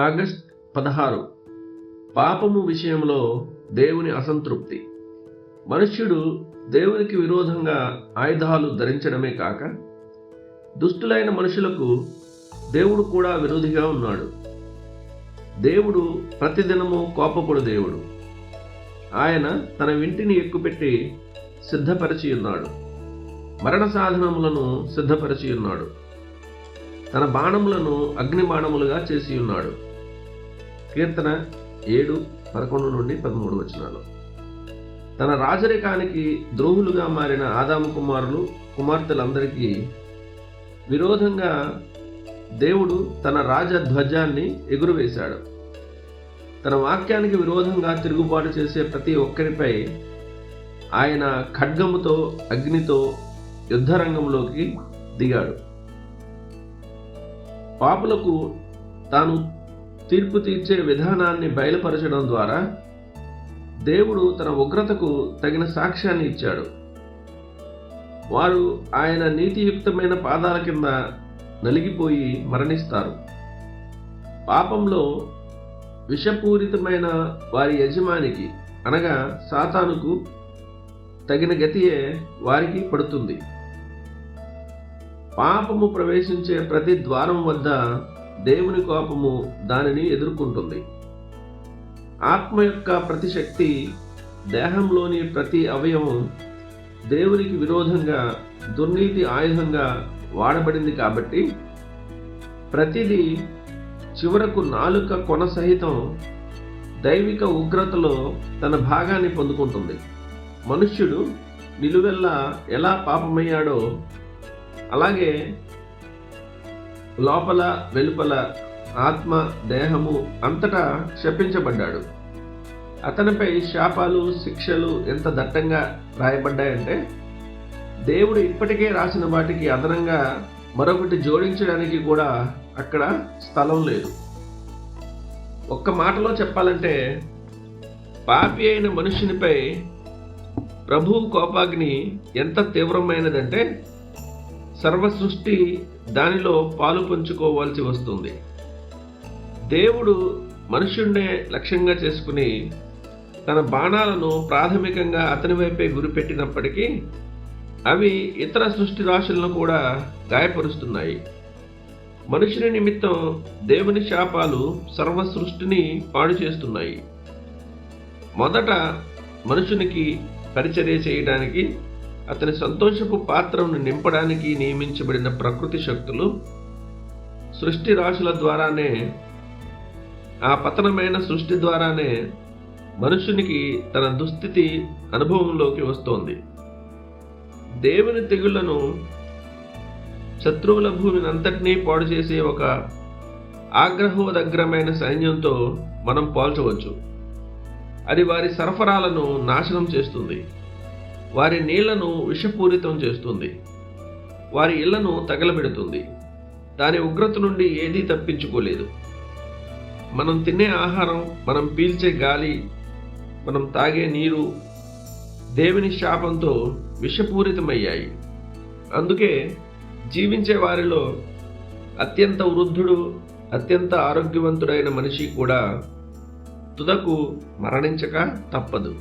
August 16. పాపము విషయంలో దేవుని అసంతృప్తి. మనుష్యుడు దేవునికి విరోధంగా ఆయుధాలు ధరించడమే కాక దుష్టులైన మనుషులకు దేవుడు కూడా విరోధిగా ఉన్నాడు. దేవుడు ప్రతిదినము కోపపడు దేవుడు. ఆయన తన వింటిని ఎక్కుపెట్టి సిద్ధపరిచి ఉన్నాడు. మరణ సాధనములను సిద్ధపరిచి ఉన్నాడు. తన బాణములను అగ్ని బాణములుగా చేసి ఉన్నాడు. కీర్తన 7:11-13 వచనాలు. తన రాజరికానికి ద్రోహులుగా మారిన ఆదాము కుమార్తెలందరికీ విరోధంగా దేవుడు తన రాజధ్వజాన్ని ఎగురవేశాడు. తన వాక్యానికి విరోధంగా తిరుగుబాటు చేసే ప్రతి ఒక్కరిపై ఆయన ఖడ్గముతో అగ్నితో యుద్ధరంగంలోకి దిగాడు. పాపులకు తాను తీర్పు తీర్చే విధానాన్ని బయలుపరచడం ద్వారా దేవుడు తన ఉగ్రతకు తగిన సాక్ష్యాన్ని ఇచ్చాడు. వారు ఆయన నీతియుక్తమైన పాదాల కింద నలిగిపోయి మరణిస్తారు. పాపంలో విషపూరితమైన వారి యజమానికి అనగా సాతానుకు తగిన గతియే వారికి పడుతుంది. పాపము ప్రవేశించే ప్రతి ద్వారం వద్ద దేవుని కోపము దానిని ఎదుర్కొంటుంది. ఆత్మ యొక్క ప్రతి శక్తి, దేహంలోని ప్రతి అవయవం దేవునికి విరోధంగా దుర్నీతి ఆయుధంగా వాడబడింది కాబట్టి ప్రతిదీ చివరకు నాలుక కొన సహితం దైవిక ఉగ్రతలో తన భాగాన్ని పొందుకుంటుంది. మనుష్యుడు నిలువెల్లా ఎలా పాపమయ్యాడో అలాగే లోపల వెలుపల ఆత్మ దేహము అంతటా శపించబడ్డాడు. అతనిపై శాపాలు శిక్షలు ఎంత దట్టంగా రాయబడ్డాయంటే దేవుడు ఇప్పటికే రాసిన వాటికి అదనంగా మరొకటి జోడించడానికి కూడా అక్కడ స్థలం లేదు. ఒక్క మాటలో చెప్పాలంటే పాపి అయిన మనుషునిపై ప్రభువు కోపాగ్ని ఎంత తీవ్రమైనదంటే సర్వ సృష్టి దానిలో పాలు పంచుకోవాల్సి వస్తుంది. దేవుడు మనుష్యుడినే లక్ష్యంగా చేసుకుని తన బాణాలను ప్రాథమికంగా అతని వైపే గురిపెట్టినప్పటికీ అవి ఇతర సృష్టి రాశులను కూడా గాయపరుస్తున్నాయి. మనుషుని నిమిత్తం దేవుని శాపాలు సర్వ సృష్టిని పాడు చేస్తున్నాయి. మొదట మనుషునికి పరిచర్య చేయడానికి అతని సంతోషపు పాత్రను నింపడానికి నియమించబడిన ప్రకృతి శక్తులు సృష్టి రాశుల ద్వారానే, ఆ పతనమైన సృష్టి ద్వారానే మనుషునికి తన దుస్థితి అనుభవంలోకి వస్తోంది. దేవుని తెగుళ్లను శత్రువుల భూమిని అంతటినీ పాడు చేసే ఒక ఆగ్రహోదగ్రమైన సైన్యంతో మనం పోల్చవచ్చు. అది వారి సరఫరాలను నాశనం చేస్తుంది, వారి నీళ్లను విషపూరితం చేస్తుంది, వారి ఇళ్లను తగలబెడుతుంది. దాని ఉగ్రత నుండి ఏదీ తప్పించుకోలేదు. మనం తినే ఆహారం, మనం పీల్చే గాలి, మనం తాగే నీరు దేవుని శాపంతో విషపూరితమయ్యాయి. అందుకే జీవించే వారిలో అత్యంత వృద్ధుడు, అత్యంత ఆరోగ్యవంతుడైన మనిషి కూడా తుదకు మరణించక తప్పదు.